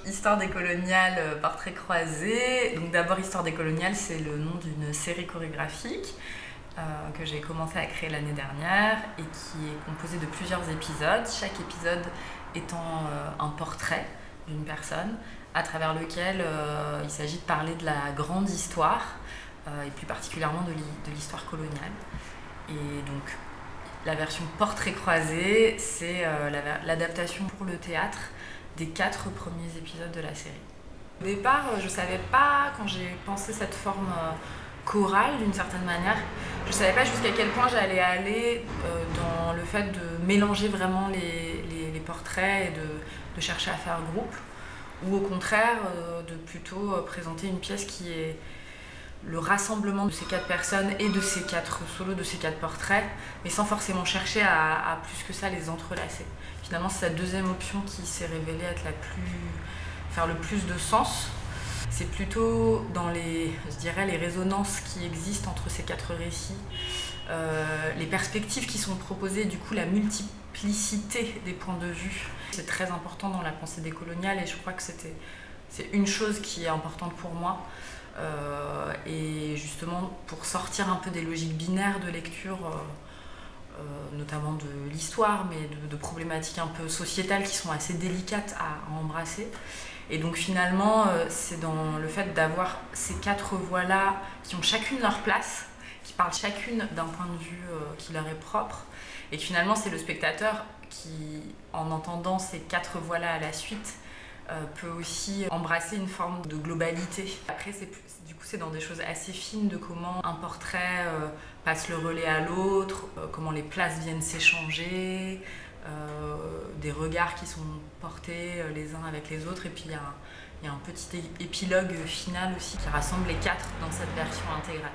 Histoire des coloniales, portrait croisé. Donc d'abord, Histoire des coloniales, c'est le nom d'une série chorégraphique que j'ai commencé à créer l'année dernière et qui est composée de plusieurs épisodes, chaque épisode étant un portrait d'une personne à travers lequel il s'agit de parler de la grande histoire et plus particulièrement de l'histoire coloniale. Et donc la version portrait croisé, c'est l'adaptation pour le théâtre des 4 premiers épisodes de la série. Au départ, je ne savais pas, quand j'ai pensé cette forme chorale d'une certaine manière, je ne savais pas jusqu'à quel point j'allais aller dans le fait de mélanger vraiment les portraits et de chercher à faire groupe, ou au contraire de plutôt présenter une pièce qui est le rassemblement de ces 4 personnes et de ces 4 solos, de ces 4 portraits, mais sans forcément chercher à plus que ça les entrelacer. Finalement, c'est cette deuxième option qui s'est révélée être faire le plus de sens. C'est plutôt dans les résonances qui existent entre ces 4 récits, les perspectives qui sont proposées, du coup la multiplicité des points de vue. C'est très important dans la pensée décoloniale et je crois que c'est une chose qui est importante pour moi. Et justement pour sortir un peu des logiques binaires de lecture, notamment de l'histoire, mais de problématiques un peu sociétales qui sont assez délicates à embrasser. Et donc finalement, c'est dans le fait d'avoir ces 4 voix-là qui ont chacune leur place, qui parlent chacune d'un point de vue qui leur est propre, et que finalement c'est le spectateur qui, en entendant ces 4 voix-là à la suite, peut aussi embrasser une forme de globalité. Après, c'est dans des choses assez fines de comment un portrait passe le relais à l'autre, comment les places viennent s'échanger, des regards qui sont portés les uns avec les autres, et puis il y a un petit épilogue final aussi qui rassemble les 4 dans cette version intégrale.